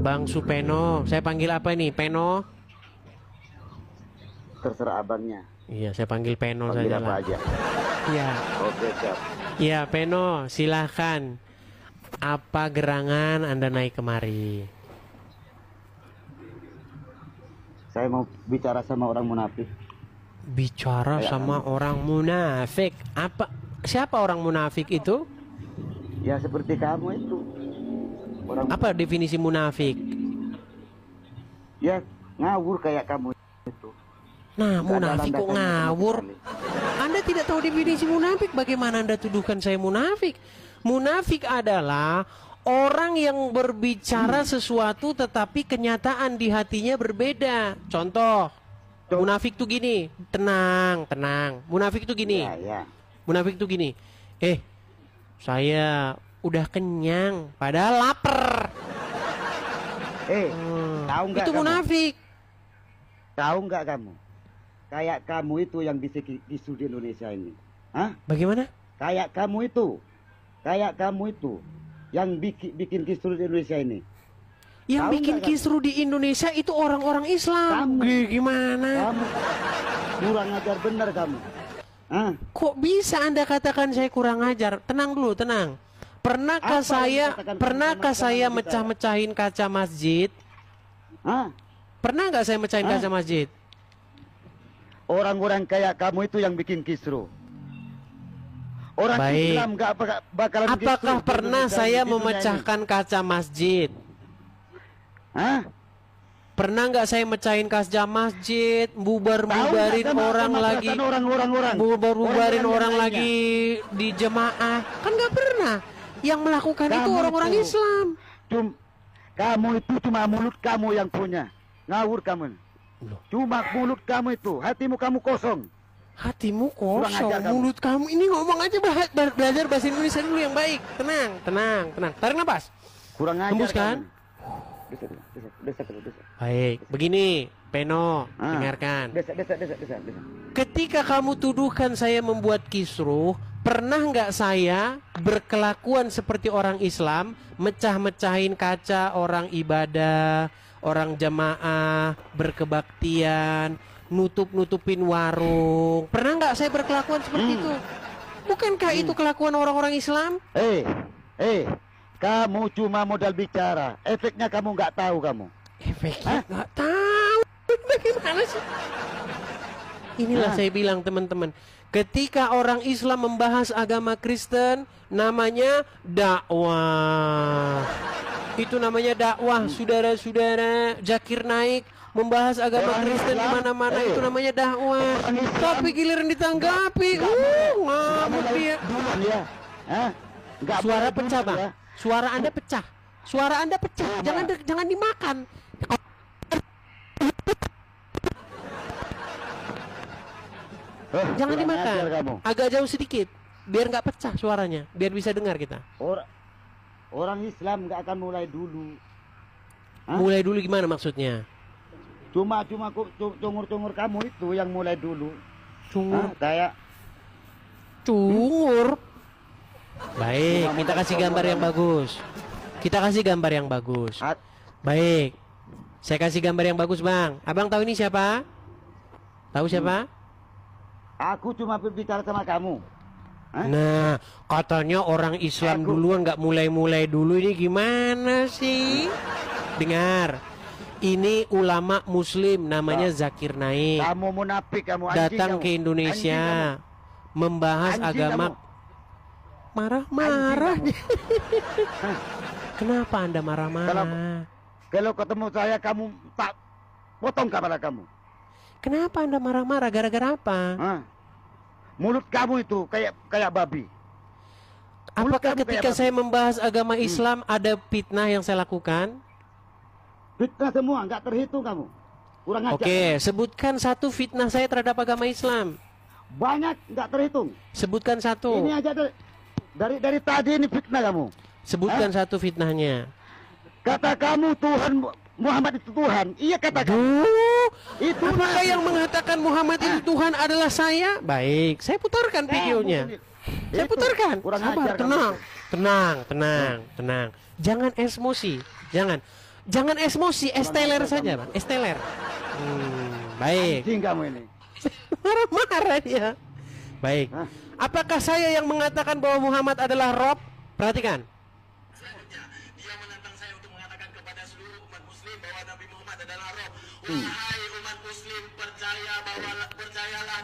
Bang Supeno. Saya panggil apa ini? Peno? Terserah abangnya. Iya, saya panggil Peno Panggil saja apa lah. aja. Iya. Oke, siap. Iya, Peno, silahkan. Apa gerangan Anda naik kemari? Saya mau bicara sama orang munafik. Bicara sama orang munafik. Siapa orang munafik itu? Ya seperti kamu itu. Orang Apa definisi munafik? ya ngawur kayak kamu itu. Nah, Nggak ada munafik kok landasannya sama ngawur? sekali. Anda tidak tahu definisi munafik. Bagaimana Anda tuduhkan saya munafik? Munafik adalah orang yang berbicara sesuatu tetapi kenyataan di hatinya berbeda. Contoh, munafik tuh gini. Tenang. Munafik tuh gini. Ya. Munafik tuh gini. Saya udah kenyang padahal lapar. Tahu nggak Itu kamu? munafik. Tahu nggak kamu? Kayak kamu itu yang bisa kisru di Indonesia ini. Hah? Bagaimana? Kayak kamu itu yang bikin kisru di Indonesia ini. Yang Tahu bikin nggak kamu? kisru di Indonesia itu orang-orang Islam. Kamu. Gimana? Kamu kurang ajar bener kamu. Hah? Kok bisa Anda katakan saya kurang ajar? Tenang dulu, tenang. Pernahkah Apa yang dikatakan saya sama kita? mecah-mecahin kaca masjid? Hah? Pernah nggak saya mecahin kaca masjid? Orang-orang kayak kamu itu yang bikin kisru. Orang Baik. Islam nggak bakalan kisru Apakah di pernah Indonesia saya di dunia memecahkan kaca masjid? ini. Hah? Pernah nggak saya mecahin kaca masjid, bubarin orang lagi, bubarin orang lagi di jemaah? Kan nggak pernah. Yang melakukan itu Kamu orang-orang itu. Islam. Kamu itu cuma mulut kamu yang punya. Ngawur kamu. Loh. Cuma mulut kamu itu, hatimu kamu kosong. Hatimu Kurang kosong, ajar kamu. mulut kamu ini ngomong aja belajar bahasa Indonesia dulu yang baik. Tenang. Tarik nafas. Kurang ajar Hembuskan. kamu. Desa. Baik, begini, Peno, Ah. dengarkan. Desa. Ketika kamu tuduhkan saya membuat kisruh, pernah nggak saya berkelakuan seperti orang Islam, mecah-mecahin kaca orang ibadah, orang jamaah, berkebaktian, nutupin warung? Pernah nggak saya berkelakuan seperti itu? Bukankah itu kelakuan orang-orang Islam? Kamu cuma modal bicara. Efeknya kamu nggak tahu kamu. Efeknya nggak tahu. Bagaimana sih? Inilah saya bilang teman-teman, ketika orang Islam membahas agama Kristen, namanya dakwah. Itu namanya dakwah, saudara-saudara. Zakir Naik membahas agama Kristen di mana-mana, itu namanya dakwah. Tapi giliran ditanggapi, ngamuk dia. Suara pecah, Bang. Suara Anda pecah. Suara Anda pecah. Jangan dimakan. Jangan dimakan. Agak jauh sedikit, biar nggak pecah suaranya, biar bisa dengar kita. Orang Islam nggak akan mulai dulu. Hah? Mulai dulu gimana maksudnya? Cuma cungur kamu itu yang mulai dulu. Cungur. Kayak Cungur. Baik, kita kasih gambar yang bagus. Kita kasih gambar yang bagus. Baik. Saya kasih gambar yang bagus, Bang. Abang tahu ini siapa? Tahu siapa? aku cuma berbicara sama kamu. Hah? Nah, katanya orang Islam duluan nggak mulai-mulai dulu, ini gimana sih? Dengar. Ini ulama muslim namanya Zakir Naik. Kamu munafik, kamu anjing. Datang kamu. ke Indonesia membahas Anjing agama. kamu. Marah-marah. Anjing Kenapa Anda marah-marah? Kalau ketemu saya kamu tak potong kepala kamu. Kenapa Anda marah-marah? Gara-gara apa? Hah? Mulut kamu itu kayak babi. Apakah kamu ketika kayak saya membahas agama Islam ada fitnah yang saya lakukan? Fitnah semua, nggak terhitung kamu. Kurang ajar. Oke, sebutkan satu fitnah saya terhadap agama Islam. Banyak nggak terhitung. Sebutkan satu. Ini aja dari tadi ini fitnah kamu. Sebutkan satu fitnahnya. Kata kamu Tuhan Muhammad itu Tuhan. Iya kata kamu. Duh, Itu apakah yang mengatakan Muhammad itu Tuhan adalah saya? Baik, saya putarkan videonya. Saya putarkan. Kurang Sabar, ajar kamu. tenang. Jangan emosi. Jangan. Jangan emosi, esteler saja, Bang. Esteler. Baik. Anjing kamu ini. Marah-marah dia. Baik. Hah? Apakah saya yang mengatakan bahwa Muhammad adalah Rob? Perhatikan. Selanjutnya, dia menantang saya untuk mengatakan kepada seluruh umat muslim bahwa Nabi Muhammad adalah Rob. Wahai umat muslim, percayalah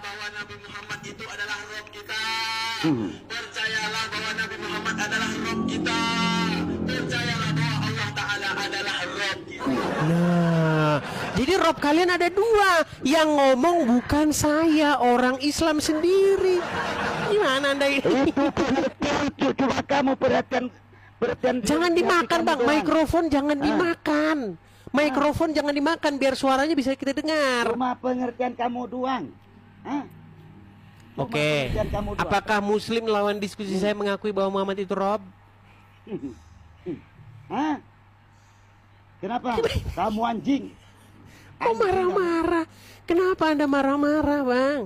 bahwa Nabi Muhammad itu adalah Rob kita. Percayalah bahwa Nabi Muhammad adalah Rob kita. Percayalah bahwa Allah Ta'ala adalah Rob kita. Nah, jadi Rob kalian ada dua. Yang ngomong bukan saya, orang Islam sendiri. Gimana Anda ini? Coba kamu perhatian. Jangan dimakan, Bang. Mikrofon jangan dimakan. Mikrofon jangan dimakan biar suaranya bisa kita dengar. Cuma pengertian kamu doang. Hah? Cuma Oke. pengertian kamu doang. Apakah Muslim lawan diskusi saya mengakui bahwa Muhammad itu Rob? Hah? Kenapa? Kamu anjing. Kok marah-marah? Kenapa Anda marah-marah, Bang?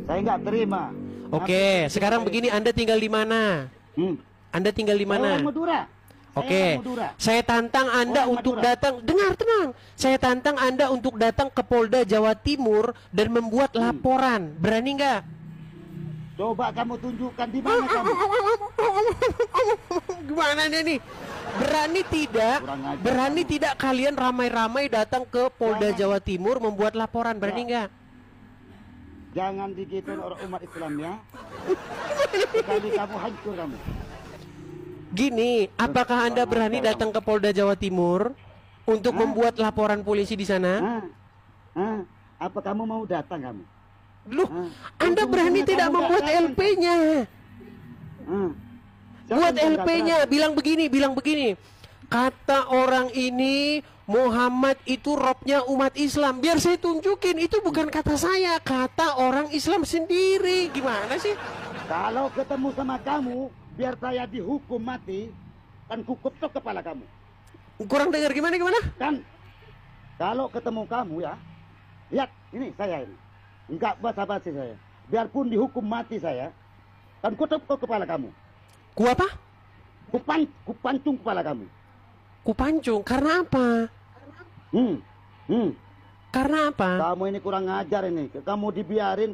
Saya nggak terima. Oke, sekarang begini, Anda tinggal di mana? Anda tinggal di Saya orang mana? Madura. Oke, Saya orang Madura. saya tantang Anda Orang untuk Madura. datang. Dengar, tenang. Saya tantang Anda untuk datang ke Polda Jawa Timur dan membuat laporan. Berani nggak? Coba kamu tunjukkan di mana kamu. Gimana nih? Berani tidak? Kurang ajar Berani kamu. tidak kalian ramai-ramai datang ke Polda Jangan. Jawa Timur membuat laporan? Berani nggak? Jangan digituin orang umat Islam ya. Sekali kamu hancur kamu. Gini, apakah Anda berani datang ke Polda Jawa Timur untuk membuat laporan polisi di sana? Hah? Hah? Apa kamu mau datang kamu? Loh, Anda berani tidak membuat LP-nya? Buat LP-nya, bilang begini. Kata orang ini Muhammad itu Robnya umat Islam. Biar saya tunjukin, itu bukan kata saya, kata orang Islam sendiri. Gimana sih? Kalau ketemu sama kamu, biar saya dihukum mati, kan kukutuk kepala kamu. Kurang dengar gimana? Kan kalau ketemu kamu ya, lihat ini saya ini. Enggak basa-basi saya. Biarpun dihukum mati saya, kan kutuk kepala kamu. Ku apa? Kupancung kepala kamu. Ku pancung. Karena apa? Karena apa? Kamu ini kurang ajar ini. Kamu dibiarin,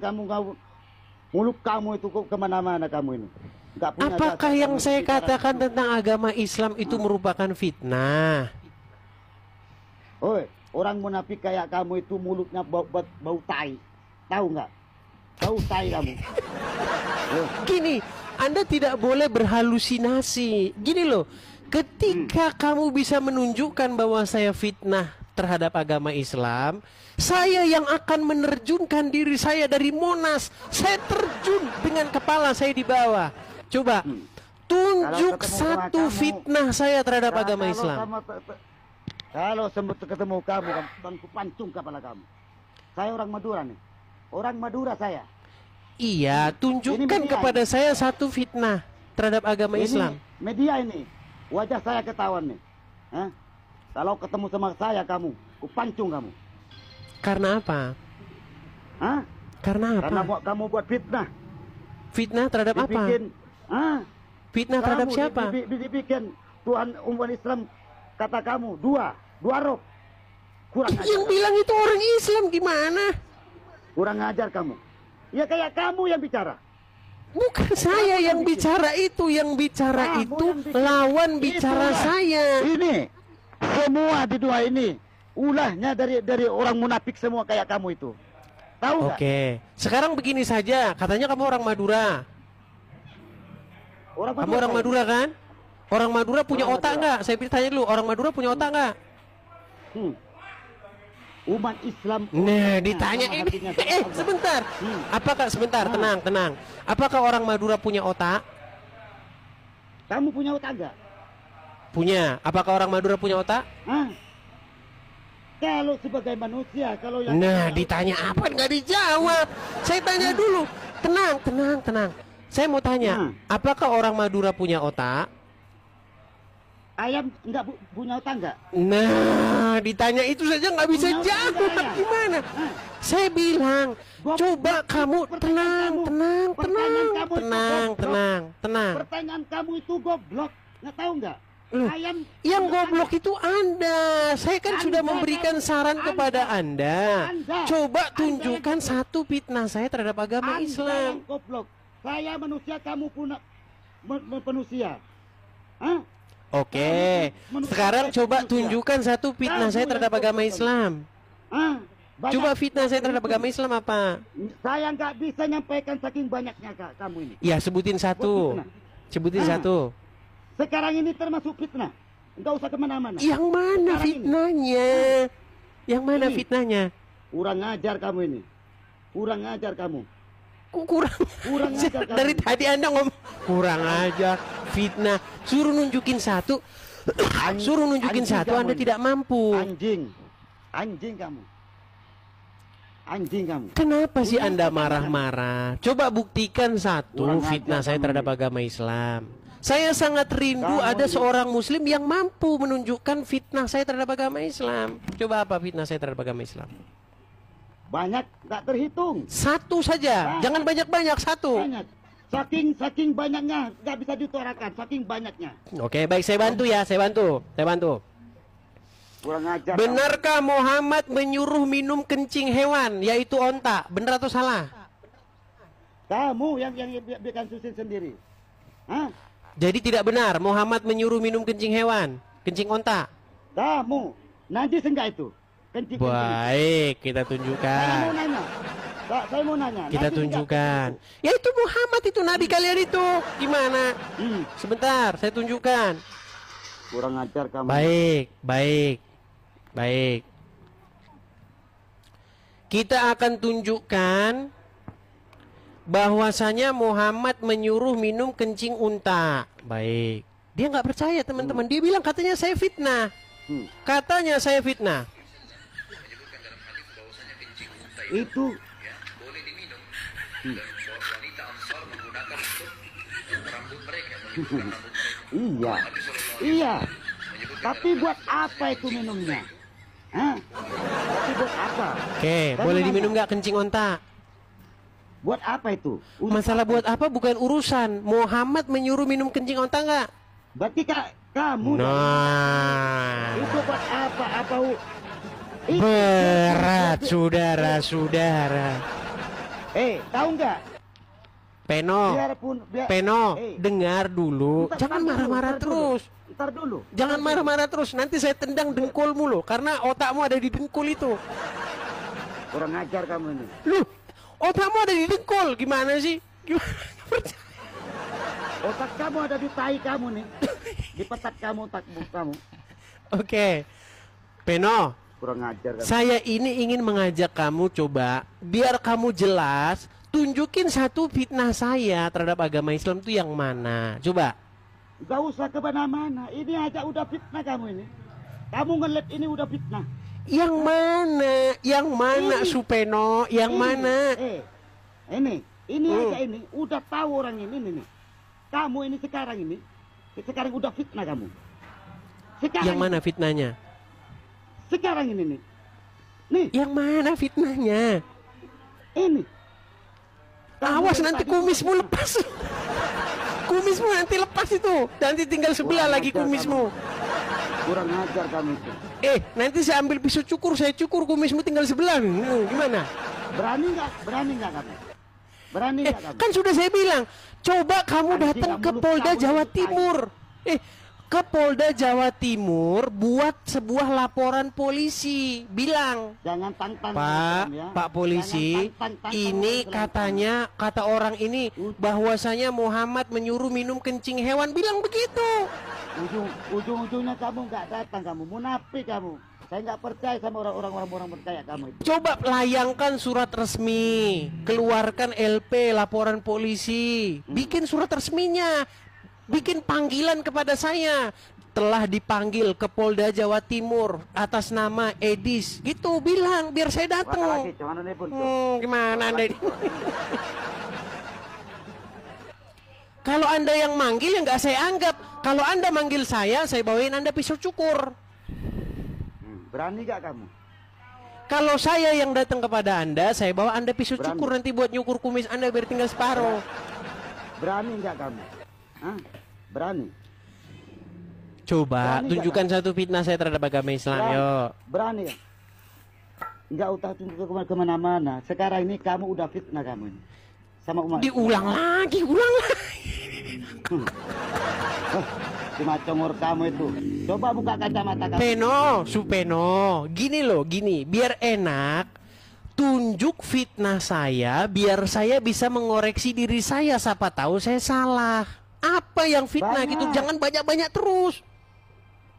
mulut kamu itu kemana-mana kamu ini. Nggak punya Apakah dasar yang kamu saya bicara katakan seperti tentang agama Islam itu merupakan fitnah? itu. Oi, orang munafik kayak kamu itu mulutnya bau tai. Tahu nggak? Bau tai kamu. Gini, Anda tidak boleh berhalusinasi. Gini loh, ketika kamu bisa menunjukkan bahwa saya fitnah terhadap agama Islam, saya yang akan menerjunkan diri saya dari Monas. Saya terjun dengan kepala saya di bawah. Coba tunjuk Kalau ketemu sama satu kamu, fitnah saya terhadap Nah, agama kalau Islam. Kalau sempat ketemu kamu, kan kupancung kepala kamu. Saya orang Madura nih. Orang Madura saya. Iya, tunjukkan media kepada saya satu fitnah terhadap agama Islam. Media ini. Wajah saya ketahuan nih. Hah? Kalau ketemu sama saya kamu, kupancung kamu. Karena apa? Hah? Karena apa? Karena kamu buat fitnah. Fitnah terhadap apa? Dibikin. Hah? Fitnah terhadap Kamu siapa? dibikin Tuhan umat Islam kata kamu dua roh. Kurang ajar. Yang bilang itu orang Islam gimana? Kurang ajar kamu. Ya kayak kamu yang bicara. Bukan saya yang bicara itu, yang bicara Kamu itu yang bikin. lawan bicara Itulah. saya. Ini semua di dua ini ulahnya dari orang munafik semua kayak kamu itu. Tahu nggak? Oke, sekarang begini saja, katanya kamu orang Madura. Kamu orang saya. Madura kan? Orang Madura punya Orang otak Madura. nggak? Saya tanya dulu, orang Madura punya otak nggak? Umat Islam. Nah, ditanya sama ini. hatinya sama Allah. Sebentar. Apakah sebentar, tenang. Apakah orang Madura punya otak? Kamu punya otak nggak? Punya. Apakah orang Madura punya otak? Hah? Kalau sebagai manusia, kalau yang Nah, ditanya apa nggak dijawab? Saya tanya dulu. Tenang. Saya mau tanya, apakah orang Madura punya otak? ayam nggak punya otak nggak? Nah, ditanya itu saja nggak bisa Punya otak jawab. nggak ya? Gimana? Hah? Saya bilang, coba kamu tenang. Pertanyaan kamu itu goblok. Pertanyaan kamu itu goblok. Nggak tahu nggak? Loh, Ayam yang goblok itu Anda. Saya kan sudah Anda, memberikan saran kepada Anda. Anda. Coba Anda tunjukkan yang satu fitnah saya terhadap agama Anda Islam. yang goblok. Saya manusia, kamu pun manusia. Hah? Oke, sekarang coba tunjukkan satu fitnah saya terhadap agama Islam. Hah? Coba fitnah saya terhadap agama Islam apa? Saya nggak bisa nyampaikan saking banyaknya kamu ini. Ya, sebutin satu. Sebutin satu. Sekarang ini termasuk fitnah. Enggak usah kemana-mana. Yang mana Sekarang fitnahnya? Yang mana Ini. fitnahnya? Kurang ajar kamu ini. Kurang ajar kamu. Kok kurang? Kurang ajar kamu. Dari tadi Anda ngomong kurang ajar, fitnah. Suruh nunjukin satu. Suruh nunjukin Anjing satu kamu Anda ini. tidak mampu. Anjing. Anjing kamu. Anjing kamu. Kenapa sih Anda marah-marah? Coba buktikan satu Kurang ajar fitnah saya kamu terhadap ini. agama Islam. Saya sangat rindu Kamu ada ini. seorang muslim yang mampu menunjukkan fitnah saya terhadap agama Islam. Coba apa fitnah saya terhadap agama Islam? Banyak nggak terhitung. Satu saja, jangan banyak-banyak, satu. Banyak. Saking banyaknya nggak bisa diutarakan. Saking banyaknya. Oke, baik, saya bantu ya, saya bantu. Kurang ajar. Benarkah Muhammad menyuruh minum kencing hewan, yaitu onta? Benar atau salah? Kamu yang biarkan susin sendiri. Hah? Jadi tidak benar Muhammad menyuruh minum kencing hewan, kencing onta. Kamu najis enggak itu? Kencing. Baik, kita Saya mau tunjukkan. nanya. Saya mau nanya. Kita najis enggak tunjukkan. kencing Ya itu Muhammad itu nabi kalian itu. Gimana? itu? Sebentar, saya tunjukkan. Kurang ajar kamu. Baik. Kita akan tunjukkan bahwasanya Muhammad menyuruh minum kencing unta. Baik. Dia nggak percaya teman-teman. Dia bilang katanya saya fitnah. Katanya saya fitnah. Itu boleh diminum dan wanita Ansar menggunakan untuk rambut mereka, menunjukkan rambut mereka. iya. Nabi SAW Iya. menyebutkan Tapi buat apa itu minumnya? Hah? Tapi buat apa? Oke, boleh diminum nggak kencing onta? Buat apa itu? Masalah buat apa bukan urusan. Muhammad menyuruh minum kencing onta nggak? Berarti kamu. Nah, Itu buat apa? Itu- berat saudara-saudara. Tahu nggak? Peno, Peno, Eh, dengar dulu. Ntar- Jangan ntar dulu, marah-marah ntar dulu. terus. Ntar dulu. Jangan marah-marah terus. Nanti saya tendang dengkulmu loh. Karena otakmu ada di dengkul itu. Kurang ajar kamu ini. Loh, otakmu ada di dengkul. Gimana sih? Gimana? Otak kamu ada di tai kamu nih. Di petat kamu, otakmu kamu. Oke, Peno. Kurang ajar kamu. Saya ini ingin mengajak kamu coba. Biar kamu jelas. Tunjukin satu fitnah saya terhadap agama Islam itu yang mana. Coba. Gak usah kemana-mana. Ini aja udah fitnah kamu ini. Kamu ngelet ini udah fitnah. Yang mana? Yang mana, Ini. Supeno? Yang Ini, mana? Ini aja ini udah tahu orang ini nih. Kamu ini sekarang udah fitnah kamu. Sekarang Yang mana fitnahnya? Sekarang ini nih. Nih, Yang mana fitnahnya? ini. Kamu Awas dari nanti tadi kumismu lepas. Kumismu nanti lepas itu. Nanti tinggal sebelah Kurang lagi ajar kumismu. kurang ajar kamu itu. Nanti saya ambil pisau cukur, saya cukur kumismu tinggal sebelah. Gimana? Berani nggak? Berani nggak kamu? Berani nggak kamu? Kan sudah saya bilang, coba kamu Anjing, datang kamu ke lupa Polda kamu Jawa ini Timur. Ke Polda Jawa Timur buat sebuah laporan polisi. Bilang, Jangan tantang Pak, ya. Pak polisi, Jangan tantang ini orang katanya, kata orang ini bahwasanya Muhammad menyuruh minum kencing hewan. Bilang begitu. Ujung-ujungnya kamu nggak datang, kamu munafik kamu. Saya nggak percaya sama orang percaya kamu itu. Coba layangkan surat resmi, keluarkan LP laporan polisi, bikin surat resminya, bikin panggilan kepada saya. Telah dipanggil ke Polda Jawa Timur atas nama Edis, gitu bilang biar saya datang. Cuman ini pun. Gimana Anda? Kalau Anda yang manggil ya nggak saya anggap. Kalau Anda manggil saya bawain Anda pisau cukur. Berani nggak kamu? Kalau saya yang datang kepada Anda, saya bawa Anda pisau Berani. cukur nanti buat nyukur kumis Anda biar tinggal separuh. Berani nggak kamu? Hah? Berani? Coba Berani tunjukkan satu fitnah saya terhadap agama Islam, yuk. Berani ya? Enggak usah tunjuk kemana-mana. Sekarang ini kamu udah fitnah kamu ini. Sama umat. Diulang lagi, ulang lagi. Cuma congor kamu itu. Coba buka kacamata kamu. Supeno, gini loh, gini, biar enak. Tunjuk fitnah saya, biar saya bisa mengoreksi diri saya. Siapa tahu saya salah. Apa yang fitnah Banyak. gitu? Jangan banyak-banyak terus.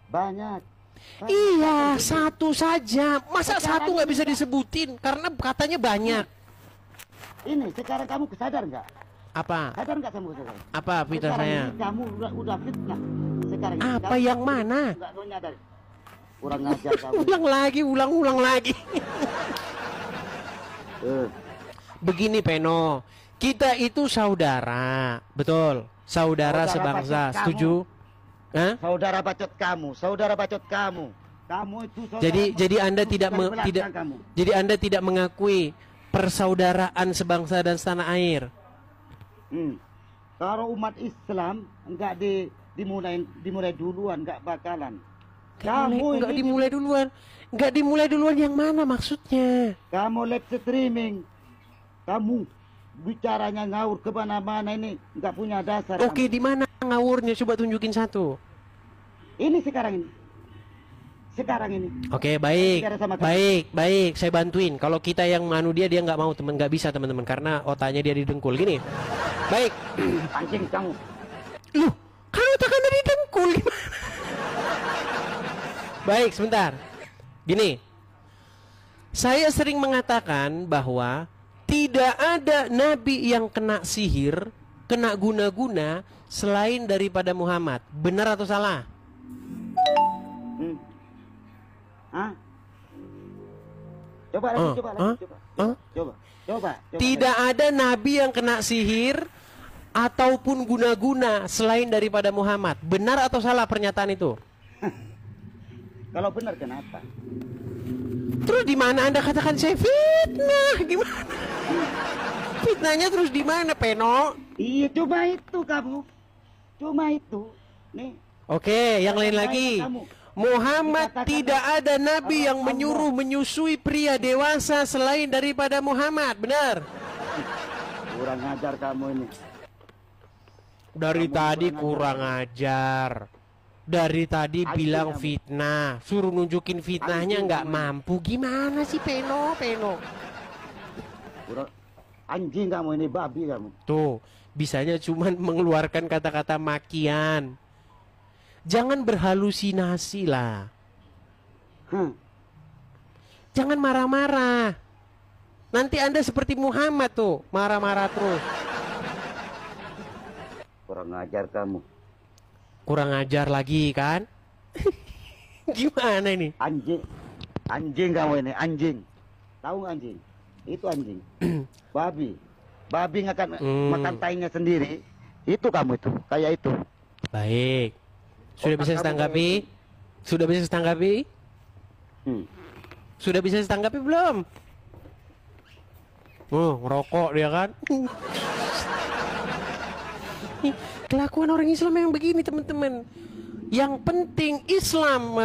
Banyak. Iya, satu saja. Masa Sekarang satu nggak ini bisa kan- disebutin? Karena katanya banyak. Ini sekarang kamu sadar nggak? Apa? Sadar nggak kamu sekarang? Apa fitnah Sekarang saya? ini kamu udah fitnah. Sekarang ini Apa kamu yang mana? Nggak nyadar. Kurang ajar kamu. Ulang lagi. Begini Peno, kita itu saudara, betul? Saudara Saudara sebangsa, bacot setuju? Hah? Saudara bacot kamu, saudara bacot kamu. Kamu itu saudara. Jadi Anda tidak Dari belakang tidak kamu. jadi Anda tidak mengakui persaudaraan sebangsa dan setanah air. Kalau umat Islam enggak dimulai duluan, enggak bakalan. Enggak dimulai duluan. Enggak dimulai duluan yang mana maksudnya? Kamu live streaming, kamu bicaranya ngawur kemana-mana ini enggak punya dasar. Oke, kamu. di mana ngawurnya? Coba tunjukin satu. Ini sekarang ini. Sekarang ini. Oke, baik, Bicara sama kamu. baik, saya bantuin. Kalau kita yang manu dia nggak mau, nggak bisa teman-teman, karena otaknya dia didengkul gini. Baik, Anjing kamu. loh, kan otaknya didengkul gimana? Baik, sebentar. Gini, saya sering mengatakan bahwa tidak ada nabi yang kena sihir, kena guna-guna selain daripada Muhammad. Benar atau salah? Hah? Coba lagi, coba lagi, coba. Tidak ada nabi yang kena sihir ataupun guna-guna selain daripada Muhammad. Benar atau salah pernyataan itu? Kalau benar kenapa? Terus di mana Anda katakan saya fitnah? Gimana? Fitnahnya terus di mana, Peno? Iya, cuma itu kamu. Cuma itu. Nih. Oke, yang lain Katakan lagi. kamu. Muhammad Dikatakan tidak ada nabi yang Allah. menyuruh menyusui pria dewasa selain daripada Muhammad. Benar? Kurang ajar kamu ini. Dari tadi kurang ajar. Dari tadi Anjing bilang kamu. fitnah. Suruh nunjukin fitnahnya Anjing nggak kamu. mampu. Gimana sih Peno? Anjing kamu ini, babi kamu. Tuh, bisanya cuman mengeluarkan kata-kata makian. Jangan berhalusinasi lah. Jangan marah-marah. Nanti Anda seperti Muhammad tuh, marah-marah terus. Kurang ajar kamu. Kurang ajar lagi kan? Gimana ini? Anjing kamu ini, anjing. Tahu nggak anjing? Itu anjing. Babi akan makan tainya sendiri. Itu kamu itu, kayak itu. Baik. Sudah Otak bisa kamu setanggapi? Sudah bisa setanggapi? Sudah bisa setanggapi belum? Ngerokok dia kan? Kelakuan orang Islam memang begini teman-teman. Yang penting Islam.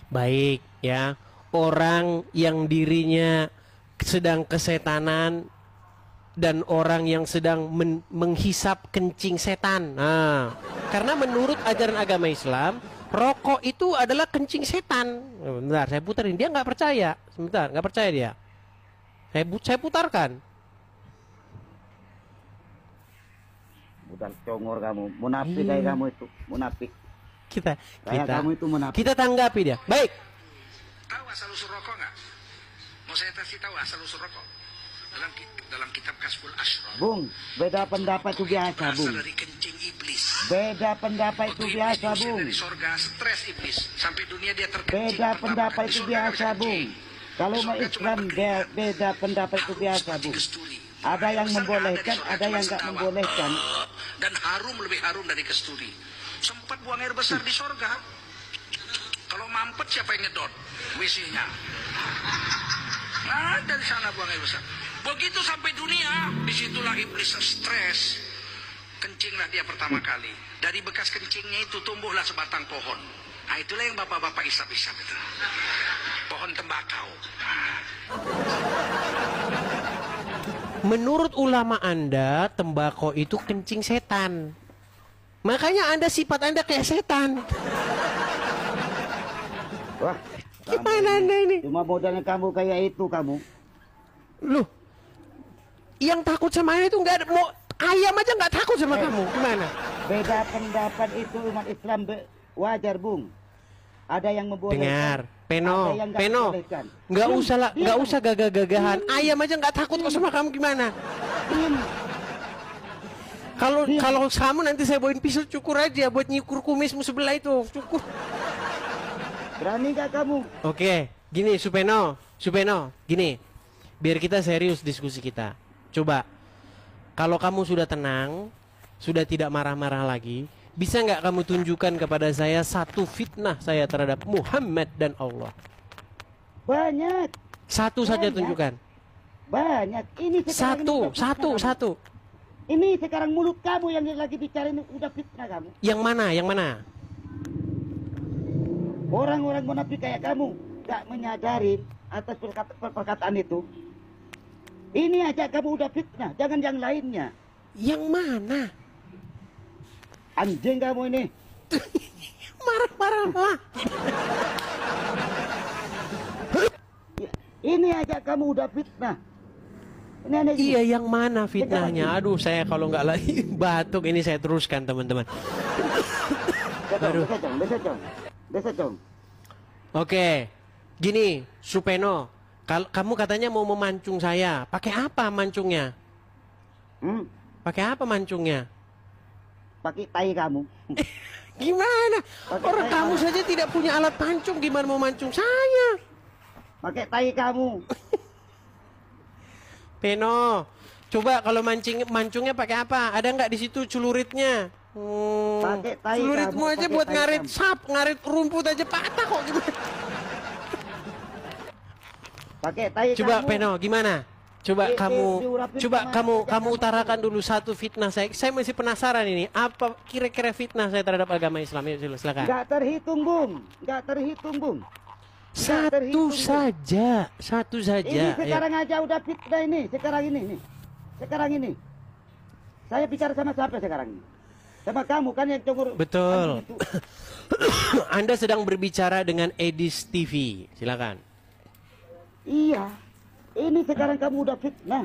Baik ya. Orang yang dirinya sedang kesetanan dan orang yang sedang menghisap kencing setan. Nah, karena menurut ajaran agama Islam, rokok itu adalah kencing setan. Bentar, saya puterin. Dia nggak percaya. Sebentar, nggak percaya dia. Saya putarkan. Bukan congor kamu, munafik kayak kamu itu, munafik. Kayak Kamu itu munafik. kita tanggapi dia. Baik. Tahu asal usul rokok nggak? Mau saya kasih tahu asal usul rokok? Dalam kitab Kasbul Ashraf. Bung, beda pendapat itu biasa, Berasal Bung. dari kencing iblis. Beda pendapat itu Waktu biasa, iblis Bung. dari sorga, stres iblis. Sampai dunia dia terkencing. Beda pertama pendapat kali. itu Di sorga biasa, nggak bisa Bung. kencing. Kalau Di mau sorga Islam cuma pergi. beda pendapat itu biasa, Harus Bung. kesturi. Ada yang Besar membolehkan, di sorga, ada cuma yang nggak sendawa. membolehkan. Dan harum lebih harum dari kesturi. Sempat buang air besar di sorga. Kalau mampet siapa yang ngedot? WC-nya. Nah, dari sana buang air besar. Begitu sampai dunia, disitulah iblis stres. kencinglah dia pertama kali. Dari bekas kencingnya itu tumbuhlah sebatang pohon. Nah, itulah yang bapak-bapak isap-isap itu. Pohon tembakau. Menurut ulama Anda, tembakau itu kencing setan. Makanya Anda sifat Anda kayak setan. Wah, Gimana Anda ini? cuma modalnya kamu kayak itu kamu. Loh, yang takut sama Anda itu nggak ada. Mau ayam aja nggak takut sama kamu. Gimana? Beda pendapat itu umat Islam wajar, Bung. Ada yang membolehkan. Dengar, Peno, ada yang nggak Peno, membolehkan. nggak Diam, usah lah, nggak diam. usah gagah-gagahan. Ayam aja nggak takut kok sama kamu gimana? Diam. Kalau kamu nanti saya bawain pisau cukur aja buat nyukur kumismu sebelah itu, cukur. Berani nggak kamu? Oke, gini Supeno, gini. Biar kita serius diskusi kita. Coba, kalau kamu sudah tenang, sudah tidak marah-marah lagi, bisa nggak kamu tunjukkan kepada saya satu fitnah saya terhadap Muhammad dan Allah? Banyak. Satu saja Banyak. tunjukkan. Banyak. Ini sekarang ini udah fitnah kamu. Satu. Ini sekarang mulut kamu yang lagi bicara ini udah fitnah kamu. Yang mana? Orang-orang munafik kayak kamu gak menyadari atas perkataan itu. Ini aja kamu udah fitnah, jangan yang lainnya. Yang mana? Anjing kamu ini. Marah-marah lah. Ini aja kamu udah fitnah. Ini aneh gini. Iya, yang mana fitnahnya? Aduh, saya kalau nggak lagi batuk ini saya teruskan teman-teman. Aduh. Desa Cong. Oke, gini, Supeno, kamu katanya mau memancung saya. Pakai apa mancungnya? Pakai apa mancungnya? Pakai tai kamu. Gimana? Pakai Orang tai kamu kamu. saja tidak punya alat pancung, gimana mau mancung saya? Pakai tai kamu. Peno, coba kalau mancungnya pakai apa? Ada nggak di situ celuritnya? Pakai tai Celuritmu kamu, aja pakai buat tai ngarit kamu. ngarit rumput aja patah kok gimana? Pakai tai Coba kamu. Peno, gimana? Coba diurapin sama kamu jangan. utarakan dulu satu fitnah saya. Saya masih penasaran ini. Apa kira-kira fitnah saya terhadap agama Islam? Yuk, silakan. Gak terhitung, Bung. Gak terhitung, Bung. Satu terhitung, saja. Ini Ayo. sekarang aja udah fitnah ini. Sekarang ini nih. Sekarang ini. Saya bicara sama siapa sekarang ini? Sama kamu kan yang cungur. Betul. anjing itu. Anda sedang berbicara dengan Edis TV. Silakan. Iya. Ini sekarang kamu udah fitnah.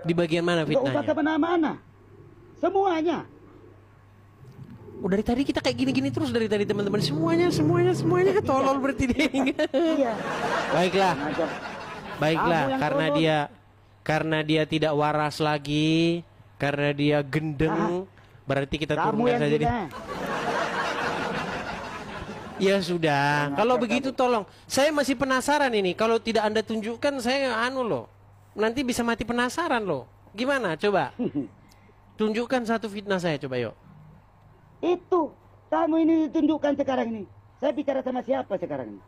Di bagian mana Gak usah fitnahnya? kemana-mana. Semuanya. Oh, dari tadi kita kayak gini-gini terus dari tadi teman-teman. Semuanya tolol berarti dia. Iya. Baiklah. Ngajak. Baiklah, Kamu yang karena dia tidak waras lagi, karena dia gendeng, berarti kita Kamu turunkan yang saja dia. gila. Ya sudah, kalau begitu tolong. Saya masih penasaran ini. Kalau tidak Anda tunjukkan, saya loh. Nanti bisa mati penasaran loh. Gimana? Coba. Tunjukkan satu fitnah saya, coba yuk. Itu. Kamu ini ditunjukkan sekarang ini. Saya bicara sama siapa sekarang ini?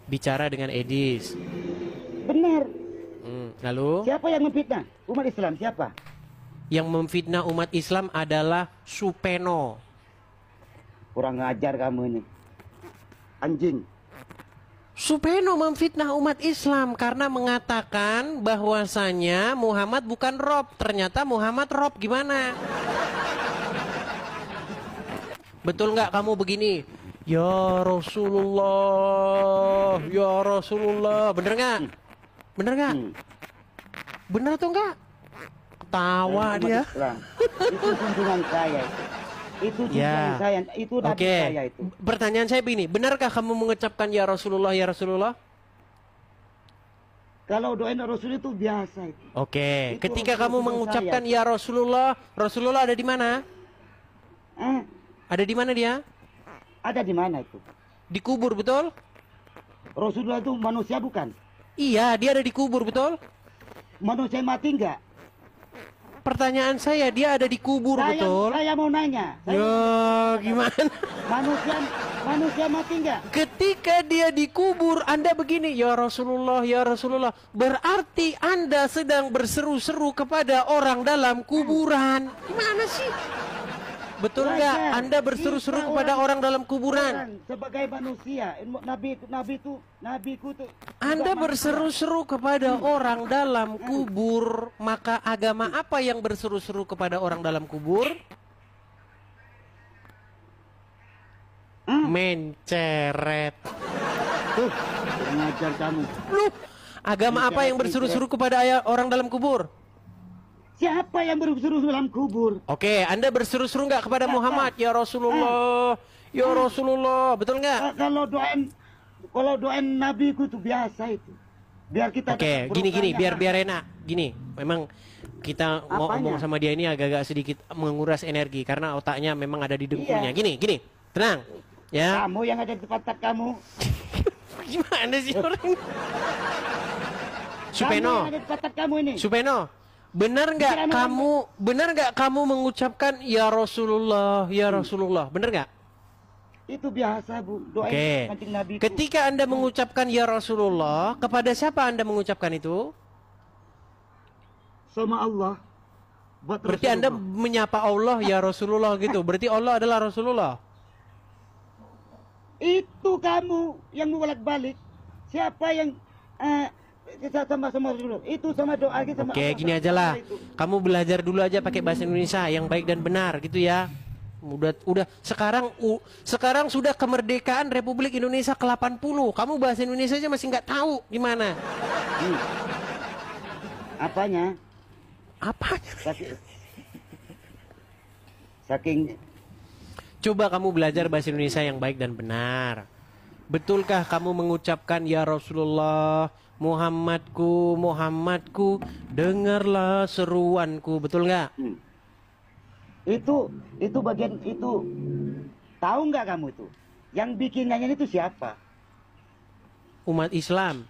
Bicara dengan Edis. Benar. Lalu? Siapa yang memfitnah? Umat Islam siapa? Yang memfitnah umat Islam adalah Supeno. Kurang ngajar kamu ini. Anjing. Supeno memfitnah umat Islam karena mengatakan bahwasanya Muhammad bukan Rob. Ternyata Muhammad Rob. Gimana? Betul nggak kamu begini? Ya Rasulullah, ya Rasulullah. Bener nggak? Bener nggak? Bener atau enggak? Tawa Umat dia. Islam. Itu junjungan saya. Itu junjungan Ya. saya. Itu nabi Oke. saya itu. Pertanyaan saya begini, benarkah kamu mengucapkan ya Rasulullah, ya Rasulullah? Kalau doain Rasul itu biasa itu. Oke. Itu Ketika kamu Rasulullah mengucapkan saya. ya Rasulullah, Rasulullah ada di mana? Ada di mana dia? Ada di mana itu? Dikubur, betul? Rasulullah itu manusia bukan? Iya, dia ada di kubur, betul? Manusia mati enggak? pertanyaan saya, dia ada di kubur, betul? Saya mau nanya. Gimana? Manusia mati nggak? Ketika dia dikubur, Anda begini, ya Rasulullah, berarti Anda sedang berseru-seru kepada orang dalam kuburan. Gimana sih? Betul nggak? Anda berseru-seru kepada orang dalam kuburan. Sebagai manusia, nabiku tuh. Anda berseru-seru kepada orang dalam kubur, maka agama apa yang berseru-seru kepada orang dalam kubur? Menceret. Tuh, ngajar kamu. Loh, agama apa yang berseru-seru kepada orang dalam kubur? Siapa yang berseru-seru dalam kubur? Oke, Anda berseru-seru nggak kepada Muhammad, ya Rasulullah, ya Rasulullah, betul nggak? Kalau doain nabiku itu biasa itu. Biar kita. Oke, gini, biar enak. Gini, memang kita mau ngomong sama dia ini agak-agak sedikit menguras energi karena otaknya memang ada di dengkulnya. Iya. Gini, tenang, ya. Kamu yang ada di pantat kamu. Gimana sih orang? Kamu yang ada di pantat kamu ini. Supeno, benar nggak kamu mengucapkan ya Rasulullah, ya Rasulullah, benar nggak? Itu biasa, Bu. Doain kancing Nabi. Ketika Anda mengucapkan ya Rasulullah, kepada siapa Anda mengucapkan itu? Sama Allah. Berarti Anda menyapa Allah ya Rasulullah gitu. Berarti Allah adalah Rasulullah. Itu kamu yang bolak-balik. Siapa yang sama Rasulullah? Itu sama doa kita sama. Oke, gini aja lah. Kamu belajar dulu aja pakai bahasa Indonesia yang baik dan benar gitu ya. Udah sekarang sudah kemerdekaan Republik Indonesia ke-80. Kamu bahasa Indonesia aja masih nggak tahu gimana. Apanya? Saking. Coba kamu belajar bahasa Indonesia yang baik dan benar. Betulkah kamu mengucapkan ya Rasulullah, Muhammadku, dengarlah seruanku, betul nggak? Itu bagian itu. Tahu nggak kamu itu? Yang bikin nyanyian itu siapa? Umat Islam.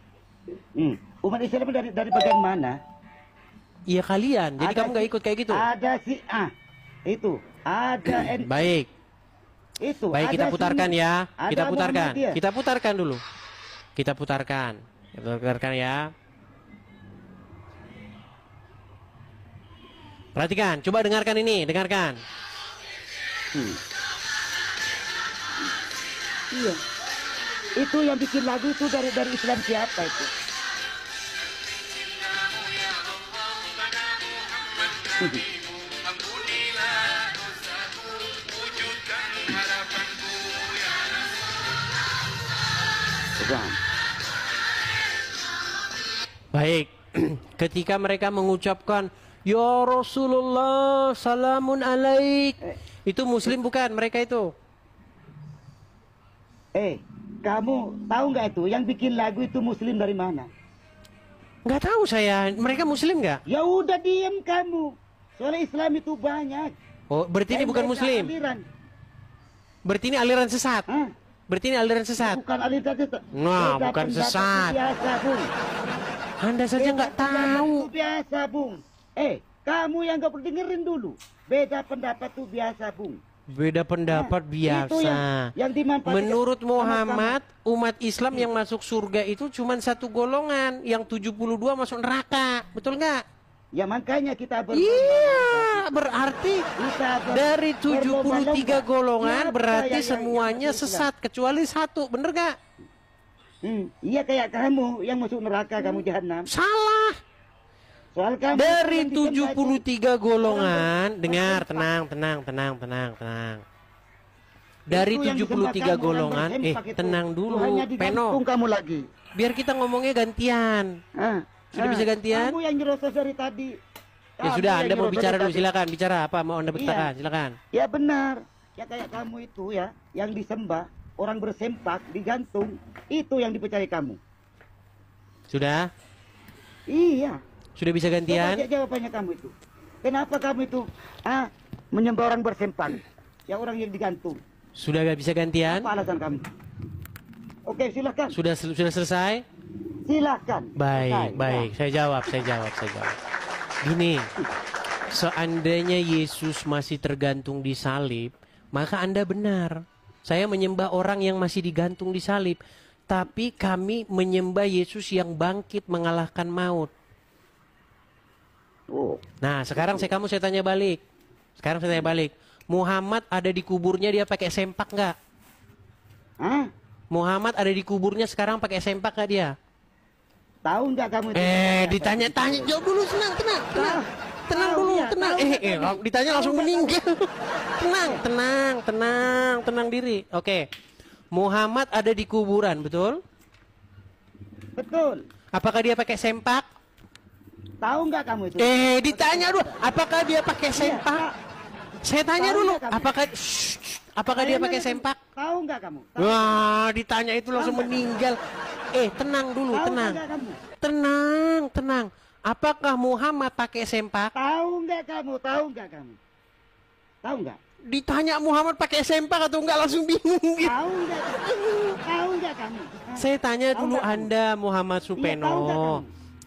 Umat Islam dari bagian mana? Iya kalian. Jadi kamu nggak ikut kayak gitu? Ada si itu. Ada Baik. Itu. Baik, kita putarkan ya. Kita putarkan. Muhammadiyah. Kita putarkan dulu. Kita putarkan ya. Perhatikan, coba dengarkan ini, dengarkan. Iya. Itu yang bikin lagu itu dari Islam siapa itu? Baik, ketika mereka mengucapkan ya Rasulullah, salamun alaik, itu Muslim bukan mereka itu? Kamu tahu nggak itu yang bikin lagu itu Muslim dari mana? Nggak tahu saya, mereka Muslim nggak? Ya udah diam kamu. Soalnya Islam itu banyak. Oh, berarti ini bukan Muslim? Aliran. Berarti ini aliran sesat? Hah? Berarti ini aliran sesat? Bukan aliran sesat. Nah, Beda bukan pendapat sesat. itu biasa, Bung. Anda saja nggak tahu. Itu biasa, Bung. Kamu yang nggak perlu dengerin dulu. Beda pendapat itu biasa, Bung. Beda pendapat biasa. Itu yang dimanfaatkan. Menurut sama Muhammad, umat Islam yang masuk surga itu cuma satu golongan, yang 72 masuk neraka. Betul nggak? Ya makanya kita Iya, berarti dari 73 golongan berarti semuanya sesat kecuali satu, bener nggak? Iya, kayak kamu yang masuk neraka, kamu jahanam. Salah. Soal kamu Dari 73 golongan, dengar, tenang. Dari 73 golongan, tenang dulu, Peno. Kamu lagi. Biar kita ngomongnya gantian. Sudah bisa gantian? Kamu yang nyerocos dari tadi. Ya sudah, Anda mau bicara dulu, silakan. Bicara apa mau Anda berkatakan, silakan. Ya benar. Ya kayak kamu itu ya, yang disembah, orang bersempak, digantung, itu yang dipercaya kamu. Sudah? Iya. Sudah bisa gantian? Coba jawabannya kamu itu. Kenapa kamu itu menyembah orang bersempak, yang orang yang digantung? Sudah gak bisa gantian? Apa alasan kamu? Oke, silakan. Sudah selesai? Silakan. Baik. Selesai. Saya jawab. Gini, Seandainya Yesus masih tergantung di salib, maka Anda benar. Saya menyembah orang yang masih digantung di salib. Tapi kami menyembah Yesus yang bangkit mengalahkan maut. Oh, Nah, sekarang saya tanya balik. Muhammad ada di kuburnya dia pakai sempak nggak? hah? Muhammad ada di kuburnya sekarang pakai sempak nggak dia? Tahu nggak kamu itu? Ditanya-tanya. Jawab dulu, tenang. Tenang Tahu dulu, dia, tenang. tahu. Ditanya langsung meninggal. Tenang diri. Oke. Muhammad ada di kuburan, betul? Betul. Apakah dia pakai sempak? Tahu nggak kamu itu? Ditanya dulu, apakah dia pakai sempak? Saya tanya Tahu dulu, nggak kamu? apakah dia pakai sempak? Tahu nggak kamu? Wah, ditanya itu langsung meninggal. Tenang dulu, Tahu tenang. nggak kamu? Tenang. Apakah Muhammad pakai sempak? Tahu nggak kamu? Tahu nggak? Ditanya Muhammad pakai sempak atau enggak langsung bingung gitu. Tahu nggak kamu? Saya tanya Tahu dulu nggak kamu? Anda Muhammad Iya, tahu nggak Supeno. kamu?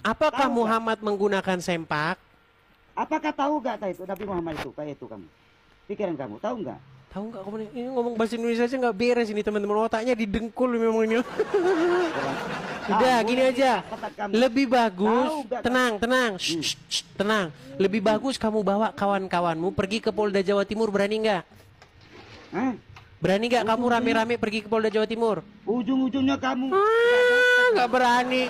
Apakah Tahu nggak? Muhammad menggunakan sempak? Apakah tahu nggak itu Nabi Muhammad itu kayak itu kamu? Pikiran kamu tahu nggak? Tahu nggak kamu ini ngomong bahasa Indonesia aja nggak beres ini teman-teman, otaknya didengkul memang ini. Udah gini aja. Lebih bagus, Tahu nggak? tenang. Shh, tenang. Lebih bagus kamu bawa kawan-kawanmu pergi ke Polda Jawa Timur, berani nggak? Hah? Berani nggak kamu rame-rame pergi ke Polda Jawa Timur? Ujung-ujungnya kamu Nggak berani.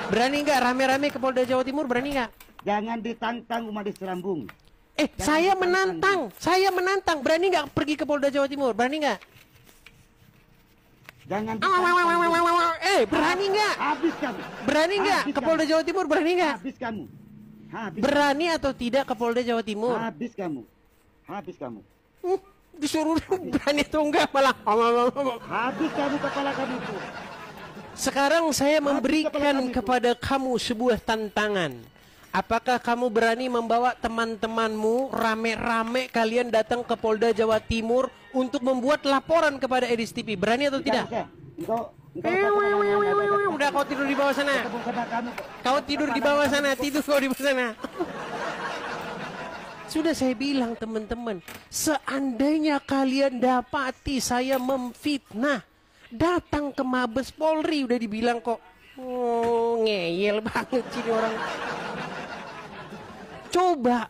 Berani nggak rame-rame ke Polda Jawa Timur? Berani nggak? jangan ditantang umat Islam, Bung. Saya menantang. Berani nggak pergi ke Polda Jawa Timur? Berani nggak? Jangan ditantang. Bung. Berani nggak? Habis kamu. Berani nggak Habis ke kamu. Polda Jawa Timur? Berani nggak? Habis kamu. Habis. Berani atau tidak ke Polda Jawa Timur? Habis kamu. Habis kamu. Disuruh berani atau enggak malah. Habis kamu kepala kamu itu. Sekarang saya kepala memberikan kami itu. kepada kamu sebuah tantangan. Apakah kamu berani membawa teman-temanmu rame-rame kalian datang ke Polda Jawa Timur untuk membuat laporan kepada Edis TV? Berani atau tidak? Engkau Udah kau tidur di bawah sana. Kau tidur di bawah sana. Tidur kau di bawah sana. Sudah saya bilang teman-teman, seandainya kalian dapati saya memfitnah, datang ke Mabes Polri, udah dibilang kok. Ngeyel banget sini orang. Coba